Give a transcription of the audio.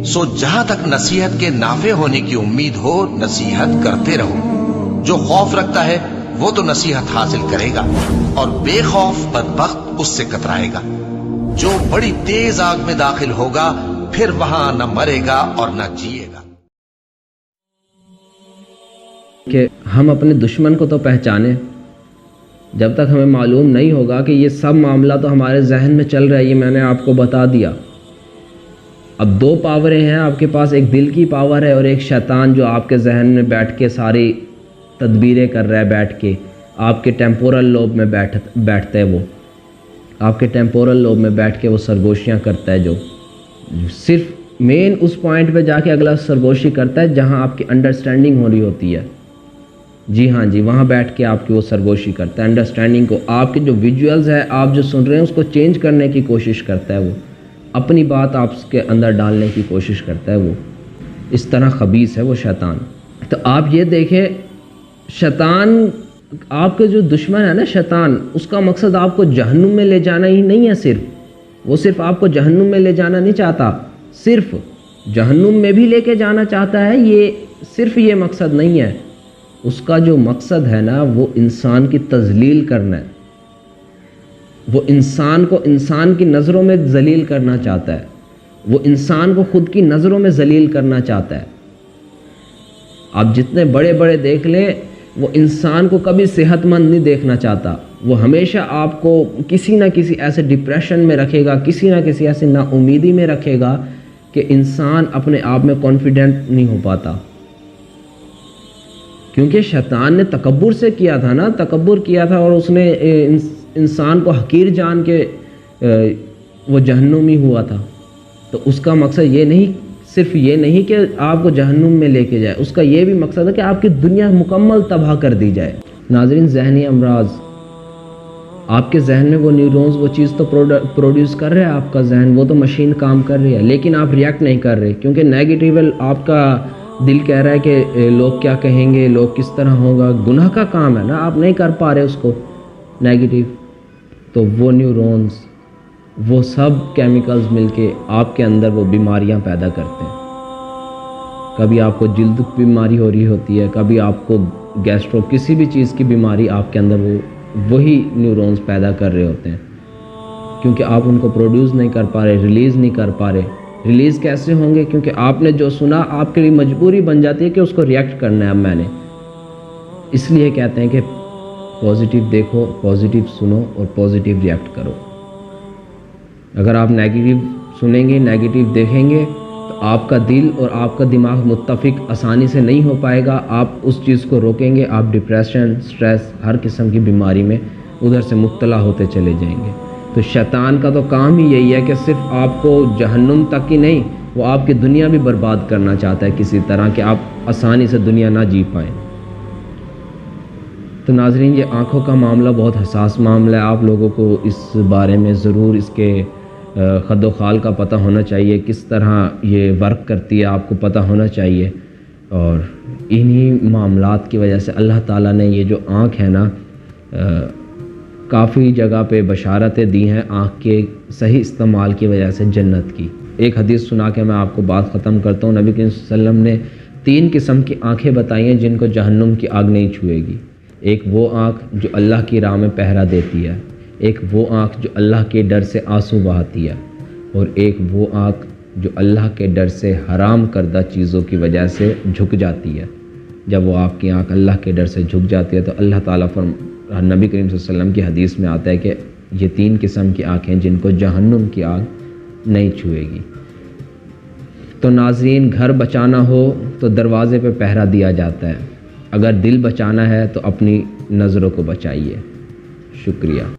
सो जहां तक नसीहत के नाफे होने की उम्मीद हो, नसीहत करते रहो। जो खौफ रखता है वो तो नसीहत हासिल करेगा, और बेखौफ बदबख्त उससे कतराएगा। जो बड़ी तेज आग में दाखिल होगा, फिर वहां न मरेगा और न जिएगा। कि हम अपने दुश्मन को तो पहचाने, जब तक हमें मालूम नहीं होगा कि ये सब मामला तो हमारे जहन में चल रहा है, ये मैंने आपको बता दिया। अब दो पावरें हैं आपके पास, एक दिल की पावर है और एक शैतान जो आपके जहन में बैठ के सारी तदबीरें कर रहा है, बैठ के आपके टेम्पोरल लोब में बैठता है। वो आपके टेम्पोरल लोब में बैठ के वो सरगोशियाँ करता है, जो सिर्फ मेन उस पॉइंट पे जाके अगला सरगोशी करता है जहाँ आपकी अंडरस्टैंडिंग हो रही होती है। जी हाँ जी, वहाँ बैठ के आपकी वो सरगोशी करता है, अंडरस्टैंडिंग को, आपके जो विजुअल्स है आप जो सुन रहे हैं उसको चेंज करने की कोशिश करता है। वो अपनी बात आपके अंदर डालने की कोशिश करता है। वो इस तरह खबीस है वो शैतान। तो आप ये देखें, शैतान आपके जो दुश्मन है ना शैतान, उसका मकसद आपको जहन्नुम में ले जाना ही नहीं है। वो सिर्फ आपको जहन्नुम में ले जाना नहीं चाहता, सिर्फ जहन्नुम में भी लेके जाना चाहता है। ये सिर्फ ये मकसद नहीं है, उसका जो मकसद है ना वो इंसान की तज़लील करना है। वो इंसान को इंसान की नज़रों में जलील करना चाहता है, वो इंसान को खुद की नज़रों में जलील करना चाहता है। आप जितने बड़े बड़े देख लें, वो इंसान को कभी सेहतमंद नहीं देखना चाहता। वो हमेशा आपको किसी ना किसी ऐसे डिप्रेशन में रखेगा, किसी ना किसी ऐसी नाउमीदी में रखेगा कि इंसान अपने आप में कॉन्फिडेंट नहीं हो पाता। क्योंकि शैतान ने तकब्बुर से किया था ना, तकब्बुर किया था और उसने इंसान को हकीर जान के वो जहन्नुमी हुआ था। तो उसका मकसद ये नहीं, सिर्फ ये नहीं कि आपको जहन्नुम में लेके जाए, उसका ये भी मकसद है कि आपकी दुनिया मुकम्मल तबाह कर दी जाए। नाज़रीन, ज़हनी अमराज, आपके जहन में वो न्यूरॉन्स वो चीज़ तो प्रोड्यूस कर रहा है, आपका जहन, वो तो मशीन काम कर रही है, लेकिन आप रिएक्ट नहीं कर रहे क्योंकि नेगेटिव आपका दिल कह रहा है कि लोग क्या कहेंगे, लोग किस तरह होगा। गुनाह का काम है ना, आप नहीं कर पा रहे उसको नेगेटिव। तो वो न्यूरॉन्स, वो सब केमिकल्स मिलके आपके अंदर वो बीमारियां पैदा करते हैं। कभी आपको जल्द की बीमारी हो रही होती है, कभी आपको गैस्ट्रो, किसी भी चीज़ की बीमारी आपके अंदर वही न्यूरॉन्स पैदा कर रहे होते हैं, क्योंकि आप उनको प्रोड्यूस नहीं कर पा रहे, रिलीज़ नहीं कर पा रहे। रिलीज़ कैसे होंगे? क्योंकि आपने जो सुना आपके लिए मजबूरी बन जाती है कि उसको रिएक्ट करना है। अब मैंने इसलिए कहते हैं कि पॉजिटिव देखो, पॉजिटिव सुनो और पॉजिटिव रिएक्ट करो। अगर आप नेगेटिव सुनेंगे, नेगेटिव देखेंगे, तो आपका दिल और आपका दिमाग मुत्तफिक आसानी से नहीं हो पाएगा। आप उस चीज़ को रोकेंगे, आप डिप्रेशन, स्ट्रेस, हर किस्म की बीमारी में उधर से मुब्तला होते चले जाएंगे। तो शैतान का तो काम ही यही है कि सिर्फ आपको जहन्नुम तक ही नहीं, वो आपकी दुनिया भी बर्बाद करना चाहता है किसी तरह कि आप आसानी से दुनिया ना जी पाएँ। तो नाज़रीन, ये आँखों का मामला बहुत हसास मामला है। आप लोगों को इस बारे में ज़रूर इसके खद खाल का पता होना चाहिए, किस तरह ये वर्क करती है आपको पता होना चाहिए। और इन्हीं मामलात की वजह से अल्लाह ताला ने ये जो आँख है ना, काफ़ी जगह पे बशारतें दी हैं आँख के सही इस्तेमाल की वजह से जन्नत की। एक हदीस सुना के मैं आपको बात ख़त्म करता हूँ। नबी करीम सल्लल्लाहु अलैहि वसल्लम ने 3 किस्म की आँखें बताई हैं जिनको जहन्नुम की आग नहीं छुएगी। एक वो आँख जो अल्लाह की राह में पहरा देती है, एक वो आँख जो अल्लाह के डर से आंसू बहाती है, और एक वो आँख जो अल्लाह के डर से हराम करदा चीज़ों की वजह से झुक जाती है। जब वो आपकी आँख अल्लाह के डर से झुक जाती है तो अल्लाह ताला नबी करीम सल्लल्लाहु अलैहि वसल्लम की हदीस में आता है कि ये 3 किस्म की आँखें जिनको जहन्नुम की आग नहीं छुएगी। तो नाज़रीन, घर बचाना हो तो दरवाज़े पे पहरा दिया जाता है, अगर दिल बचाना है तो अपनी नज़रों को बचाइए। शुक्रिया।